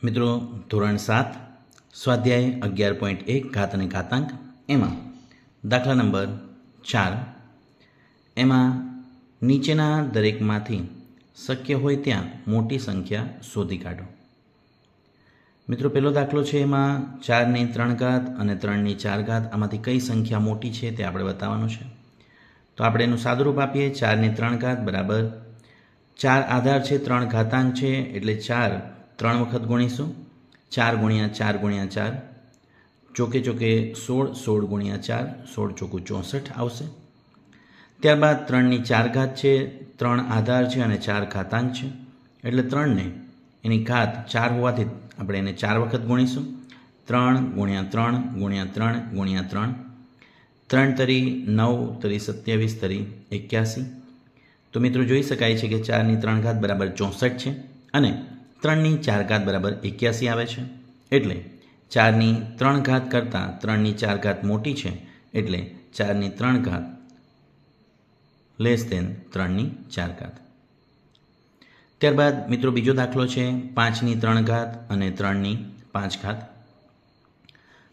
મિત્રો ધોરણ 7 સ્વાધ્યાય 11.1 ઘાત અને ઘાતાંક એમાં દાખલા નંબર 4 એમાં નીચેના દરેકમાંથી શક્ય હોય ત્યાં મોટી સંખ્યા શોધી કાઢો. મિત્રો પહેલો દાખલો છે એમાં 4ની 3 ઘાત અને 3ની 4 ઘાત આમાંથી કઈ સંખ્યા મોટી છે તે આપણે બતાવવાનું છે. તો આપણે એનું સાદુરૂપ આપીએ. 4ની 3 ઘાત બરાબર 4 આધાર છે, 3 ઘાતાંક છે એટલે 4 3 વખત ગુણીશું. 4 ગુણ્યા 4 ગુણ્યા 4 ચોકે ચોકે 16, 16 ગુણ્યા 4 16 ચોકું 64 આવશે. ત્યારબાદ 3ની 4 ઘાત છે, 3 આધાર છે અને 4 ઘાતાંક છે એટલે 3ને એની ઘાત 4 હોવાથી આપણે એને 4 વખત ગુણીશું. 3 ગુણ્યા 3 ગુણ્યા 3 ગુણ્યા 3 3 તરી 9 તરી 27 તરી 81. તો મિત્રો જોઈ શકાય છે કે 4ની 3 ઘાત બરાબર 64 છે અને 3ની 4 ઘાત બરાબર 81 આવે છે. એટલે 4ની 3 ઘાત કરતાં 3ની 4 ઘાત મોટી છે એટલે 4ની 3 ઘાત લેસ દેન 3ની 4 ઘાત. ત્યારબાદ મિત્રો બીજો દાખલો છે 5ની 3 ઘાત અને 3ની 5 ઘાત.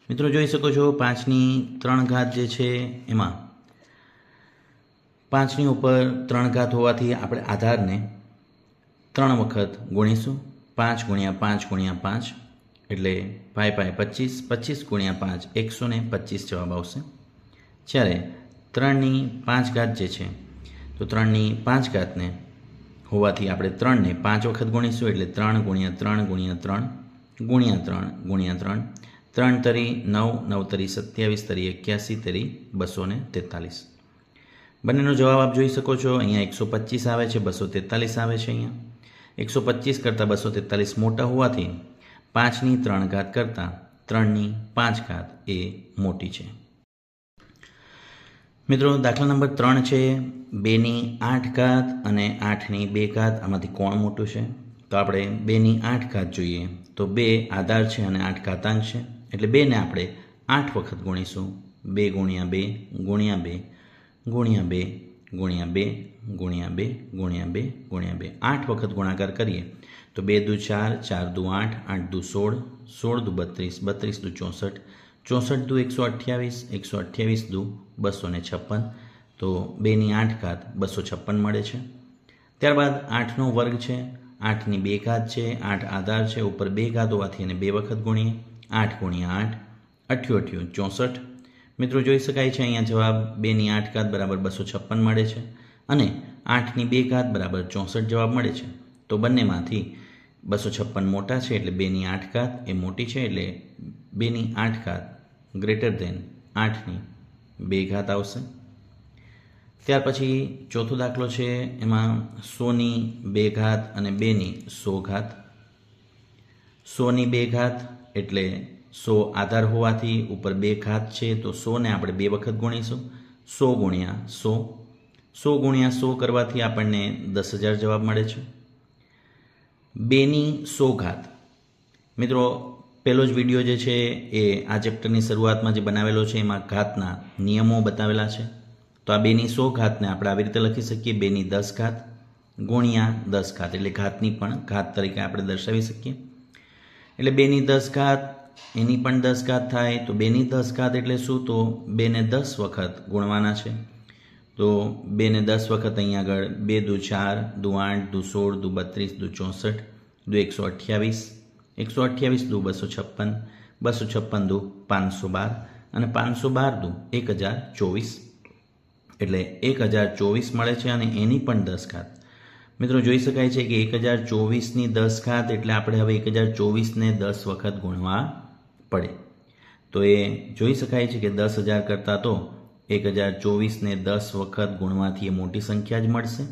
મિત્રો જોઈ શકો છો 5ની 3 ઘાત જે છે એમાં 5ની ઉપર 3 ઘાત હોવાથી આપણે આધારને 3 વખત ગુણીશું. 5 ગુણ્યા 5 ગુણ્યા 5 એટલે 5 25, 25 ગુણ્યા 5 125 જવાબ આવશે. જ્યારે 3ની 5 ઘાત જે છે તો 3ની 5 ઘાતને હોવાથી આપણે 3ને 5 વખત ગુણીશું એટલે 3 ગુણ્યા 3 ગુણ્યા 3 ગુણ્યા 3 ગુણ્યા 3 3 તરી 9, 9 તરી 27 તરી 81 તરી 243. બંનેનો જવાબ આપ જોઈ શકો છો. અહીંયા 125 આવે છે, 243 આવે છે. અહીંયા 125 કરતાં 243 મોટા હોવાથી 5ની 3 ઘાત કરતાં 3ની 5 ઘાત એ મોટી છે. મિત્રો દાખલા નંબર 3 છે 2ની 8 ઘાત અને 8ની 2 ઘાત આમાંથી કોણ મોટું છે. તો આપણે 2ની 8 ઘાત જોઈએ તો 2 આધાર છે અને 8 ઘાતાંક છે એટલે 2ને આપણે 8 વખત ગુણીશું. 2 ગુણ્યા 2 ગુણ્યા 2 ગુણ્યા 2 ગુણ્યા 2 ગુણ્યા 2 ગુણ્યા 2 ગુણ્યા 2 8 વખત ગુણાકાર કરીએ તો 2 દુ 4, 4 દુ 8, 8 દુ 16, 16 દુ 32, 32 દુ 64, 64 દુ 128, 128 દુ 256. તો 2ની 8 ઘાત 256 મળે છે. ત્યારબાદ 8નો વર્ગ છે, 8ની 2 ઘાત છે, 8 આધાર છે, ઉપર 2 ઘાત હોવાથી એને 2 વખત ગુણીએ. 8 ગુણ્યા 8 88 64. મિત્રો જોઈ શકાય છે અહીંયા જવાબ 2ની 8 ઘાત બરાબર 256 મળે છે અને 8ની 2 ઘાત બરાબર 64 જવાબ મળે છે. તો બંનેમાંથી 256 મોટા છે એટલે 2ની 8 ઘાત એ મોટી છે એટલે 2ની 8 ઘાત ગ્રેટર દેન 8ની 2 ઘાત આવશે. ત્યાર પછી ચોથો દાખલો છે એમાં 100ની 2 ઘાત અને 2ની 100 ઘાત. 100ની 2 ઘાત એટલે 100 આધાર હોવાથી ઉપર 2 ઘાત છે તો 100ને આપણે 2 વખત ગુણીશું. 100 ગુણ્યા 100, 100 ગુણ્યા 100 કરવાથી આપણને 10,000 જવાબ મળે છે. 2ની 100 ઘાત. મિત્રો પહેલો જ વિડીયો જે છે એ આ ચેપ્ટરની શરૂઆતમાં જે બનાવેલો છે એમાં ઘાતના નિયમો બતાવેલા છે. તો આ 2ની 100 ઘાતને આપણે આવી રીતે લખી શકીએ. 2ની 10 ઘાત ગુણ્યા 10 ઘાત એટલે ઘાતની પણ ઘાત તરીકે આપણે દર્શાવી શકીએ. એટલે 2ની 10 ઘાત એની પણ 10 ઘાત થાય. તો 2ની 10 ઘાત એટલે શું? તો 2ને 10 વખત ગુણવાના છે. તો 2ને 10 વખત અહીંયા આગળ 2 દુ 4, દુ 8, દુ 16, દુ 32, દુ 64, દુ 128, 128 દુ 256, 256 દુ 512 અને 512 દુ 1024 એટલે 1024 મળે છે અને એની પણ 10 ઘાત. મિત્રો જોઈ શકાય છે કે 1024ની 10 ઘાત એટલે આપણે હવે 1024ને 10 વખત ગુણવા પડે. તો એ જોઈ શકાય છે કે 10,000 કરતાં તો 1024ને 10 વખત ગુણવાથી એ મોટી સંખ્યા જ મળશે.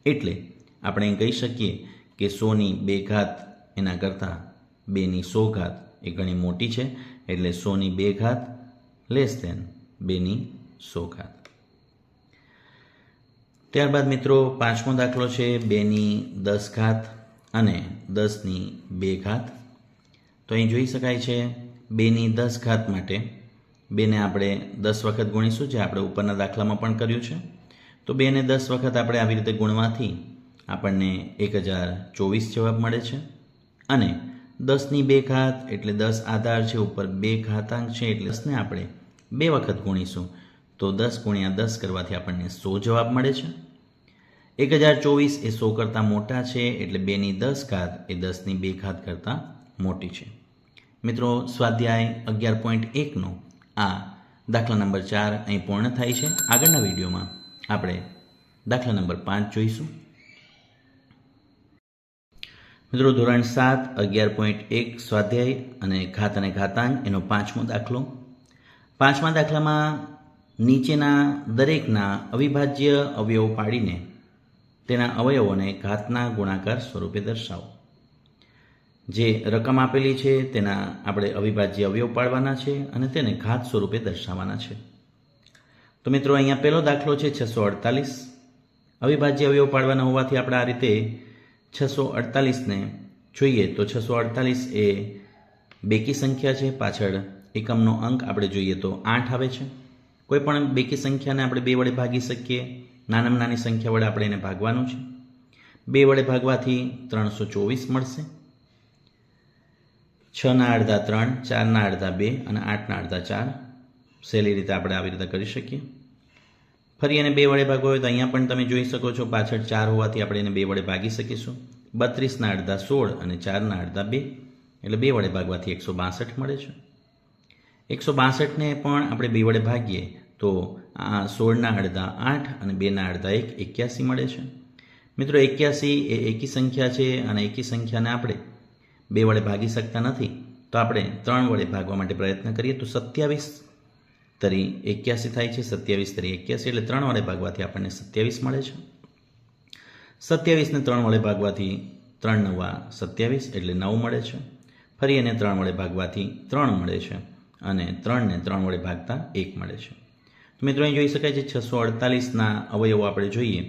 એટલે આપણે કહી શકીએ કે 100ની 2 ઘાત એના કરતાં 2ની 100 ઘાત એ ઘણી મોટી છે એટલે 100ની 2 ઘાત લેસ દેન 2ની 100 ઘાત. ત્યારબાદ મિત્રો પાંચમો દાખલો છે 2ની 10 ઘાત અને 10ની 2 ઘાત. તો અહીં જોઈ શકાય છે 2ની 10 ઘાત માટે 2ને આપણે 10 વખત ગુણીશું જે આપણે ઉપરના દાખલામાં પણ કર્યું છે. તો 2ને 10 વખત આપણે આવી રીતે ગુણવાથી આપણને 1024 જવાબ મળે છે અને 10ની 2 ઘાત એટલે 10 આધાર છે, ઉપર 2 ઘાતાંક છે એટલે 10ને આપણે 2 વખત ગુણીશું તો 10 ગુણ્યા 10 કરવાથી આપણને 100 જવાબ મળે છે. 1024 એ 100 કરતાં મોટા છે એટલે 2ની 10 ઘાત એ 10ની 2 ઘાત કરતાં મોટી છે. મિત્રો, સ્વાધ્યાય 11.1નો આ દાખલા નંબર 4 અહીં પૂર્ણ થાય છે. આગળના વિડીયોમાં આપણે દાખલા નંબર 5 જોઈશું. મિત્રો, ધોરણ 7 11.1 સ્વાધ્યાય અને ઘાત અને ઘાતાંક એનો 5મો દાખલો. 5મા દાખલામાં નીચેના દરેકના અવિભાજ્ય અવયવ પાડીને તેના અવયવોને ઘાતના ગુણાકાર સ્વરૂપે દર્શાવો. જે રકમ આપેલી છે તેના આપણે અવિભાજ્ય અવયવ પાડવાના છે અને તેને ઘાત સ્વરૂપે દર્શાવવાના છે. તો મિત્રો, અહીંયા પહેલો દાખલો છે 648. અવિભાજ્ય અવયવ પાડવાના હોવાથી આપણે આ રીતે 648ને જોઈએ તો 648 એ બેકી સંખ્યા છે. પાછળ એકમનો અંક આપણે જોઈએ તો 8 આવે છે. કોઈ પણ બેકી સંખ્યાને આપણે 2 વડે ભાગી શકીએ. નાનામાં નાની સંખ્યા વડે આપણે એને ભાગવાનું છે. 2 વડે ભાગવાથી 324 મળશે. 6ના અડધા 3, 4ના અડધા 2 અને 8ના અડધા 4. સહેલી રીતે આપણે આવી રીતે કરી શકીએ. ફરી એને 2 વડે ભાગવો હોય તો અહીંયા પણ તમે જોઈ શકો છો, પાછળ 4 હોવાથી આપણે એને 2 વડે ભાગી શકીશું. 32ના અડધા 16 અને 4ના અડધા 2 એટલે 2 વડે ભાગવાથી 162 મળે છે. 162ને પણ આપણે 2 વડે ભાગીએ તો આ 16ના અડધા 8 અને 2ના અડધા 1 81 મળે છે. મિત્રો, 81 એ એકી સંખ્યા છે અને એકી સંખ્યાને આપણે 2 વડે ભાગી શકતા નથી. તો આપણે 3 વડે ભાગવા માટે પ્રયત્ન કરીએ તો 27 તરી 81 થાય છે. 27 તરી 81 એટલે 3 વડે ભાગવાથી આપણને 27 મળે છે. 27ને 3 વડે ભાગવાથી 3 નવા 27 એટલે 9 મળે છે. ફરી એને 3 વડે ભાગવાથી 3 મળે છે અને 3ને 3 વડે ભાગતા 1 મળે છે. તો મિત્રો, અહીં જોઈ શકાય છે 648ના અવયવો આપણે જોઈએ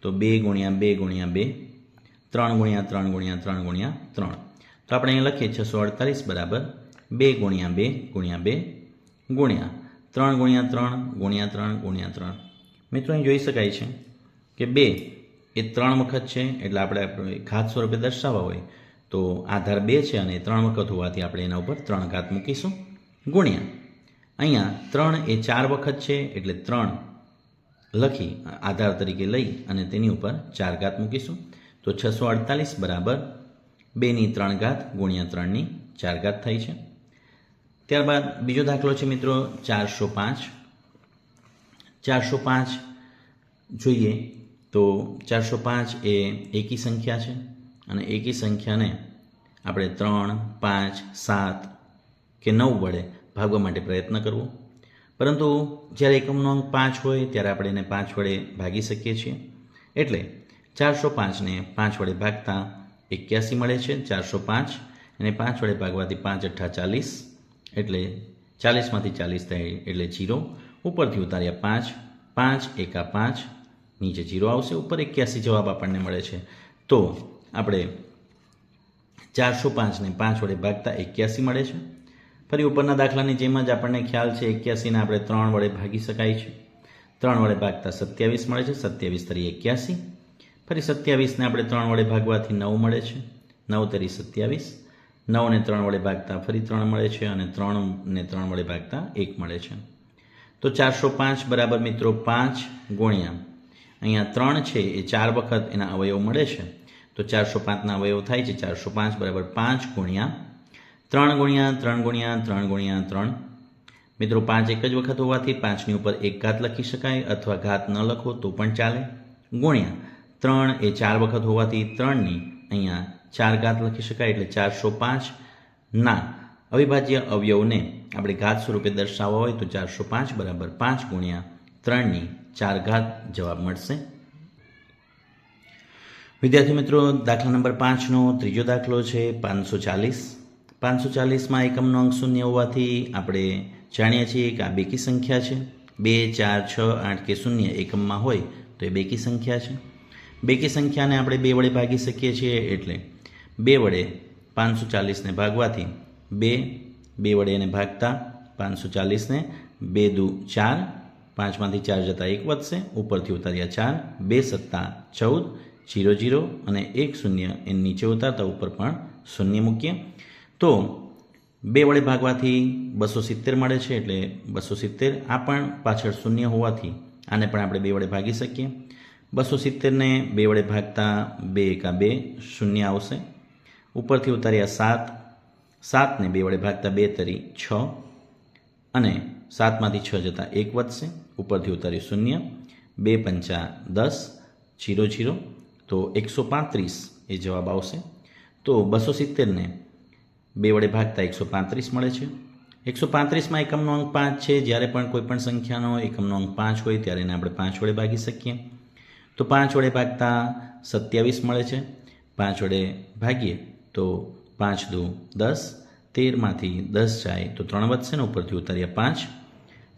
તો 2 ગુણ્યા 2 ગુણ્યા 2, 3 ગુણ્યા 3 ગુણ્યા 3 ગુણ્યા 3. તો આપણે અહીં લખીએ 648 બરાબર 2 ગુણ્યા 2 ગુણ્યા 2 ગુણ્યા 3 ગુણ્યા 3 ગુણ્યા 3 ગુણ્યા 3. મિત્રો, અહીં જોઈ શકાય છે કે 2 એ 3 વખત છે એટલે આપણે ઘાત સ્વરૂપે દર્શાવવા હોય તો આધાર 2 છે અને 3 વખત હોવાથી આપણે એના ઉપર 3 ઘાત મૂકીશું. ગુણ્યા અહીંયા 3 એ 4 વખત છે એટલે 3 લખી આધાર તરીકે લઈ અને તેની ઉપર 4 ઘાત મૂકીશું. તો 648 બરાબર 2ની 3 ઘાત ગુણ્યા 3ની 4 ઘાત થાય છે. ત્યારબાદ બીજો દાખલો છે મિત્રો 405. 405 જોઈએ તો 405 એ એકી સંખ્યા છે અને એકી સંખ્યાને આપણે 3, 5, 7 કે 9 વડે ભાગવા માટે પ્રયત્ન કરવો. પરંતુ જ્યારે એકમનો અંક 5 હોય ત્યારે આપણે એને 5 વડે ભાગી શકીએ છીએ. એટલે 405ને 5 વડે ભાગતા 81 મળે છે. 405 એને 5 વડે ભાગવાથી 5 અઠ્ઠા 40 એટલે 40માંથી 40 થાય એટલે 0. ઉપરથી ઉતાર્યા 5, 5 એકા 5, નીચે 0 આવશે. ઉપર 81 જવાબ આપણને મળે છે. તો આપણે 405ને 5 વડે ભાગતા 81 મળે છે. ફરી ઉપરના દાખલાની જેમ જ આપણને ખ્યાલ છે 81ને આપણે 3 વડે ભાગી શકાય છે. 3 વડે ભાગતા 27 મળે છે. 27 તરી 81. ફરી 27ને આપણે 3 વડે ભાગવાથી 9 મળે છે. 9 તરી 27. 9ને 3 વડે ભાગતા ફરી 3 મળે છે અને 3ને 3 વડે ભાગતા 1 મળે છે. તો 405 બરાબર મિત્રો 5 ગુણ્યા અહીંયા 3 છે એ 4 વખત એના અવયવ મળે છે. તો 405ના અવયવ થાય છે 405 બરાબર 5 ગુણ્યા 3 ગુણ્યા 3 ગુણ્યા 3 ગુણ્યા 3. મિત્રો, 5 એક જ વખત હોવાથી 5ની ઉપર 1 ઘાત લખી શકાય અથવા ઘાત ન લખો તો પણ ચાલે. ગુણ્યા 3 એ 4 વખત હોવાથી 3ની અહીંયા 4 ઘાત લખી શકાય એટલે 405ના અવિભાજ્ય અવયવને આપણે ઘાત સ્વરૂપે દર્શાવવા હોય તો 405 બરાબર 5 ગુણ્યા 3ની 4 ઘાત જવાબ મળશે. વિદ્યાર્થી મિત્રો, દાખલા નંબર 5નો ત્રીજો દાખલો છે 540. 540માં એકમનો અંક 0 હોવાથી આપણે જાણીએ છીએ કે આ બેકી સંખ્યા છે. 2, 4, 6, 8 કે 0 એકમમાં હોય તો એ બેકી સંખ્યા છે. બેકી સંખ્યાને આપણે 2 વડે ભાગી શકીએ છીએ એટલે 2 વડે 540ને ભાગવાથી 2 વડે એને ભાગતા 540ને 2 દુ 4, 5માંથી 4 જતા 1 વધશે. ઉપરથી ઉતાર્યા 4, 2 સત્તા 14, 0 0 અને 1 0 એ નીચે ઉતારતા ઉપર પણ 0 મૂકીએ. તો 2 વડે ભાગવાથી 270 મળે છે, એટલે 270. આ પણ પાછળ શૂન્ય હોવાથી આને પણ આપણે 2 વડે ભાગી શકીએ. 270ને 2 વડે ભાગતા 2 એકા 2 શૂન્ય આવશે. ઉપરથી ઉતાર્યા 7. 7ને 2 વડે ભાગતા 2 તરી 6 અને 7માંથી 6 જતાં 1 વધશે. ઉપરથી ઉતાર્યું શૂન્ય. 2 પંચા 10 0 0 તો 135 એ જવાબ આવશે. તો 270ને 2 વડે ભાગતા 135 મળે છે. 135માં એકમનો અંક 5 છે. જ્યારે પણ કોઈ પણ સંખ્યાનો એકમનો અંક 5 હોય ત્યારે એને આપણે 5 વડે ભાગી શકીએ. તો 5 વડે ભાગતા 27 મળે છે. 5 વડે ભાગીએ તો 5 દુ 10. 13માંથી 10 જાય તો 3 વધશે ને ઉપરથી ઉતાર્યા 5.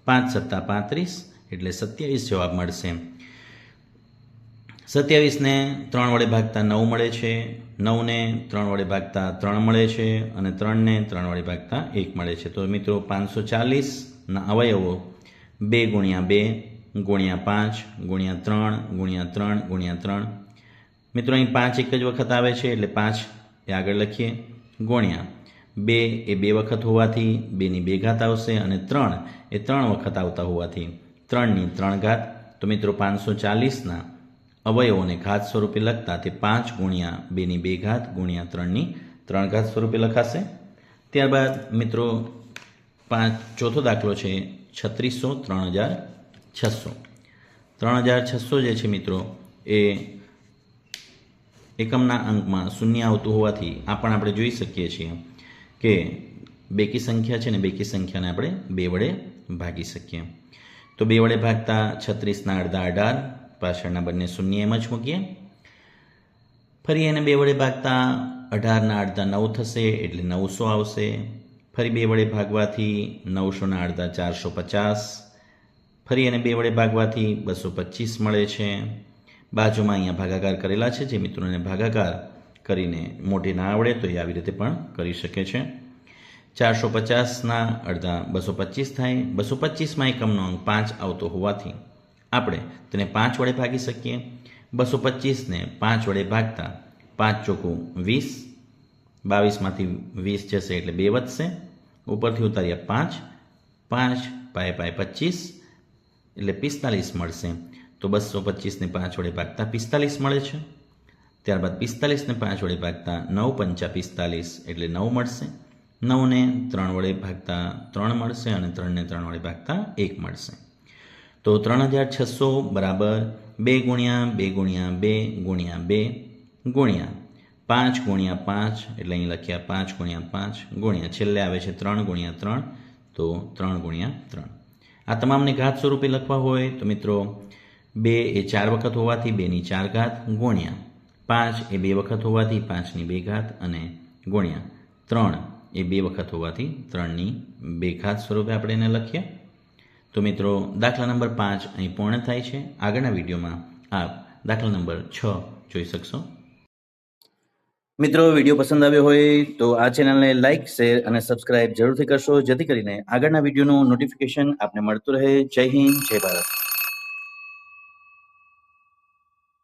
5 સત્તા 35 એટલે 27 જવાબ મળશે. 27ને 3 વડે ભાગતા 9 મળે છે. 9ને 3 વડે ભાગતા 3 મળે છે અને 3ને 3 વડે ભાગતા 1 મળે છે. તો મિત્રો 540ના અવયવો 2 ગુણ્યા 2 ગુણ્યા 5 ગુણ્યા 3 ગુણ્યા 3 ગુણ્યા 3. મિત્રો અહીં 5 એક જ વખત આવે છે એટલે 5 એ આગળ લખીએ. ગુણ્યા 2 એ 2 વખત હોવાથી 2ની 2 ઘાત આવશે અને 3 એ 3 વખત આવતા હોવાથી 3ની 3 ઘાત. તો મિત્રો 540ના અવયવોને ઘાત સ્વરૂપે લખતા તે 5 ગુણ્યા 2ની 2 ઘાત ગુણ્યા 3ની 3 ઘાત સ્વરૂપે લખાશે. ત્યારબાદ મિત્રો ચોથો દાખલો છે 3600 3600. 3600 જે છે મિત્રો એ એકમના અંકમાં શૂન્ય આવતું હોવાથી આ પણ આપણે જોઈ શકીએ છીએ કે બેકી સંખ્યા છે ને બેકી સંખ્યાને આપણે 2 વડે ભાગી શકીએ. તો 2 વડે ભાગતા 36ના અડધા 18. પાછળના બંને શૂન્ય એમ જ મૂકીએ. ફરી એને 2 વડે ભાગતા 18ના અડધા 9 થશે એટલે 900 આવશે. ફરી 2 વડે ભાગવાથી 900ના અડધા 450. ફરી એને 2 વડે ભાગવાથી 225 મળે છે. બાજુમાં અહીંયા ભાગાકાર કરેલા છે. જે મિત્રોને ભાગાકાર કરીને મોઢે ના આવડે તો એ આવી રીતે પણ કરી શકે છે. 450ના અડધા 225 થાય. 225માં એકમનો અંક 5 આવતો હોવાથી આપણે તેને 5 વડે ભાગી શકીએ. 225ને 5 વડે ભાગતા 5 ચોકું 20. 22માંથી 20 જશે એટલે 2 વધશે. ઉપરથી ઉતાર્યા 5. 5 પાય 25 એટલે 45 મળશે. તો 225ને 5 વડે ભાગતા 45 મળે છે. ત્યારબાદ 45ને 5 વડે ભાગતા 9 પંચા 45 એટલે 9 મળશે. 9ને 3 વડે ભાગતા 3 મળશે અને 3ને 3 વડે ભાગતા 1 મળશે. તો 3600 બરાબર 2 ગુણ્યા 2 ગુણ્યા 2 ગુણ્યા 2 ગુણ્યા 5 ગુણ્યા 5 એટલે અહીં લખ્યા 5 ગુણ્યા 5 ગુણ્યા છેલ્લે આવે છે 3 ગુણ્યા 3 તો 3 ગુણ્યા 3. આ તમામને ઘાત સ્વરૂપે લખવા હોય તો મિત્રો 2 એ 4 વખત હોવાથી 2ની 4 ઘાત ગુણ્યા 5 એ 2 વખત હોવાથી 5ની 2 ઘાત અને ગુણ્યા 3 એ 2 વખત હોવાથી 3ની 2 ઘાત સ્વરૂપે આપણે એને લખીએ. તો મિત્રો દાખલા નંબર 5 અહીં પૂર્ણ થાય છે. આગળના વિડીયોમાં આપ દાખલા નંબર 6 જોઈ શકશો. મિત્રો વિડીયો પસંદ આવ્યો હોય તો આ ચેનલને લાઇક, શેર અને સબસ્ક્રાઇબ જરૂરથી કરશો, જેથી કરીને આગળના વિડીયોનું નોટિફિકેશન આપને મળતું રહે. જય હિન્દ, જય ભારત.